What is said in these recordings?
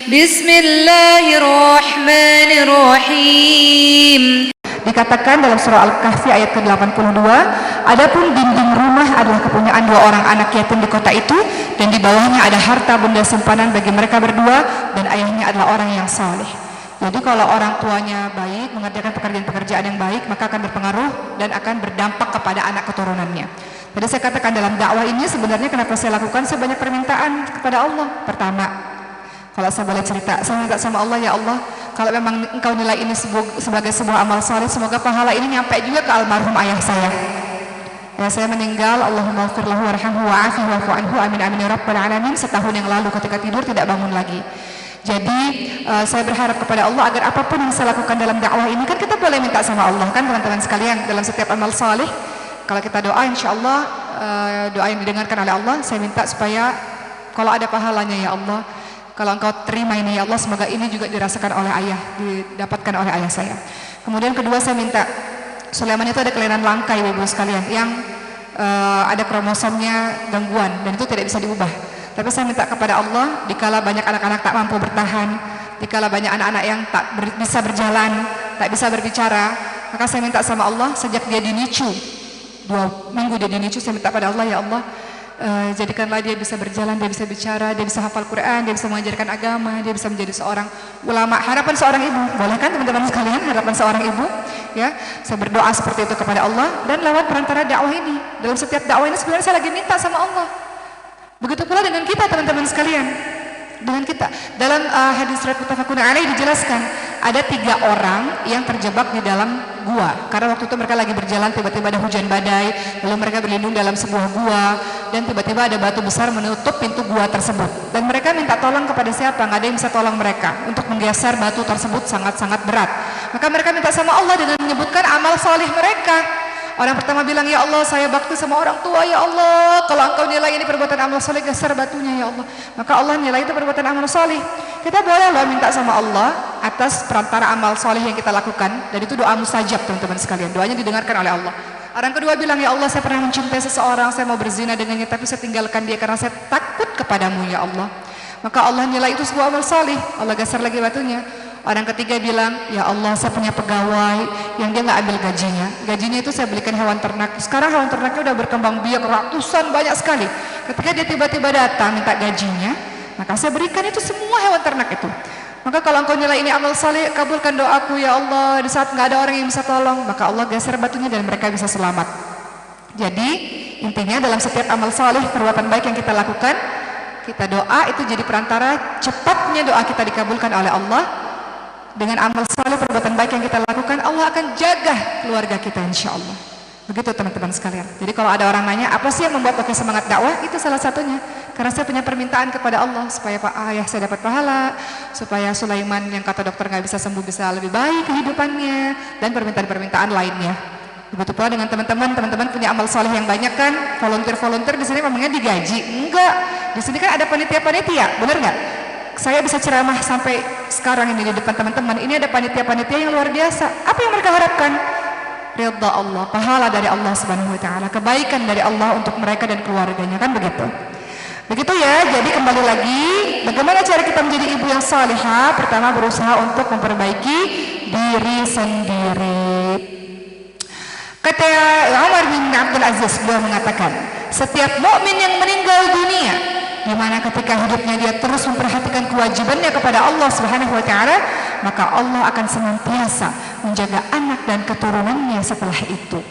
Bismillahirrahmanirrahim. Dikatakan dalam surah Al-Kahfi ayat ke-82, adapun dinding rumah adalah kepunyaan dua orang anak yatim di kota itu, dan di bawahnya ada harta benda simpanan bagi mereka berdua, dan ayahnya adalah orang yang saleh. Jadi kalau orang tuanya baik, mengerjakan pekerjaan-pekerjaan yang baik, maka akan berpengaruh dan akan berdampak kepada anak keturunannya. Jadi saya katakan dalam dakwah ini sebenarnya kenapa saya lakukan sebanyak permintaan kepada Allah. Pertama, kalau saya boleh cerita, saya minta sama Allah, ya Allah, kalau memang engkau nilai ini sebagai sebuah amal saleh, semoga pahala ini nyampe juga ke almarhum ayah saya. Ya, saya meninggal, Allahumma ighfir lahu warhamhu wa'afihi wa'fu anhu, amin amin ya rabbal alamin. Setahun yang lalu ketika tidur tidak bangun lagi. Jadi saya berharap kepada Allah agar apapun yang saya lakukan dalam dakwah ini, kan kita boleh minta sama Allah kan teman-teman sekalian, dalam setiap amal saleh kalau kita doa insya Allah doa yang didengarkan oleh Allah, saya minta supaya kalau ada pahalanya ya Allah, kalau engkau terima ini ya Allah, semoga ini juga dirasakan oleh ayah, didapatkan oleh ayah saya. Kemudian kedua, saya minta Sulaiman itu ada kelainan langka ibu-ibu sekalian, yang ada kromosomnya gangguan dan itu tidak bisa diubah. Tapi saya minta kepada Allah, dikala banyak anak-anak tak mampu bertahan, dikala banyak anak-anak yang tak bisa berjalan, tak bisa berbicara, maka saya minta sama Allah, sejak dia dinicu 2 minggu dia dinicu, saya minta pada Allah, ya Allah, jadikanlah dia bisa berjalan, dia bisa bicara, dia bisa hafal Quran, dia bisa mengajarkan agama, dia bisa menjadi seorang ulama. Harapan seorang ibu, boleh kan teman-teman sekalian, harapan seorang ibu, ya. Saya berdoa seperti itu kepada Allah, dan lewat perantara dakwah ini, dalam setiap dakwah ini sebenarnya saya lagi minta sama Allah. Begitu pula dengan kita teman-teman sekalian, dengan kita. Dalam hadis riwayat muttafaqun alaih dijelaskan, ada 3 orang yang terjebak di dalam gua, karena waktu itu mereka lagi berjalan, tiba-tiba ada hujan badai, lalu mereka berlindung dalam sebuah gua, dan tiba-tiba ada batu besar menutup pintu gua tersebut, dan mereka minta tolong kepada siapa? Nggak ada yang bisa tolong mereka untuk menggeser batu tersebut, sangat-sangat berat. Maka mereka minta sama Allah dengan menyebutkan amal saleh mereka. Orang pertama bilang, ya Allah, saya bakti sama orang tua, ya Allah, kalau engkau nilai ini perbuatan amal soleh, geser batunya ya Allah. Maka Allah nilai itu perbuatan amal soleh. Kita boleh loh minta sama Allah atas perantara amal soleh yang kita lakukan, dan itu doa mustajab teman-teman sekalian, doanya didengarkan oleh Allah. Orang kedua bilang, ya Allah, saya pernah mencintai seseorang, saya mau berzina dengannya, tapi saya tinggalkan dia karena saya takut kepadamu ya Allah. Maka Allah nilai itu sebuah amal soleh, Allah geser lagi batunya. Orang ketiga bilang, ya Allah, saya punya pegawai yang dia nggak ambil gajinya. Gajinya itu saya belikan hewan ternak. Sekarang hewan ternaknya udah berkembang biak ratusan, banyak sekali. Ketika dia tiba-tiba datang minta gajinya, maka saya berikan itu semua hewan ternak itu. Maka kalau engkau nilai ini amal saleh, kabulkan doaku ya Allah. Di saat nggak ada orang yang bisa tolong, maka Allah geser batunya dan mereka bisa selamat. Jadi intinya dalam setiap amal saleh, perbuatan baik yang kita lakukan, kita doa itu jadi perantara cepatnya doa kita dikabulkan oleh Allah. Dengan amal saleh, perbuatan baik yang kita lakukan, Allah akan jaga keluarga kita insya Allah. Begitu teman-teman sekalian. Jadi kalau ada orang nanya, apa sih yang membuat pakai semangat dakwah? Itu salah satunya. Karena saya punya permintaan kepada Allah, supaya Pak Ayah saya dapat pahala, supaya Sulaiman yang kata dokter nggak bisa sembuh bisa lebih baik kehidupannya, dan permintaan-permintaan lainnya. Begitu pula dengan teman-teman punya amal saleh yang banyak kan, volunteer di sini memangnya digaji? Enggak. Di sini kan ada panitia-panitia, benar nggak? Saya bisa ceramah sampai sekarang ini di depan teman-teman. Ini ada panitia-panitia yang luar biasa. Apa yang mereka harapkan? Ridha Allah, pahala dari Allah Subhanahu wa taala, kebaikan dari Allah untuk mereka dan keluarganya, kan begitu. Begitu ya. Jadi kembali lagi, bagaimana cara kita menjadi ibu yang salihah? Pertama, berusaha untuk memperbaiki diri sendiri. Kata Umar bin Abdul Aziz, beliau mengatakan, setiap mukmin yang meninggal dunia, di mana ketika hidupnya dia terus memperhatikan kewajibannya kepada Allah Subhanahu wa taala, maka Allah akan senantiasa menjaga anak dan keturunannya setelah itu.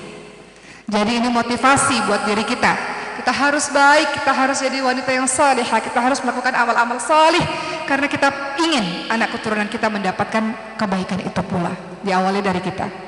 Jadi ini motivasi buat diri kita. Kita harus baik, kita harus jadi wanita yang salihah, kita harus melakukan amal-amal salih karena kita ingin anak keturunan kita mendapatkan kebaikan itu pula. Diawali dari kita.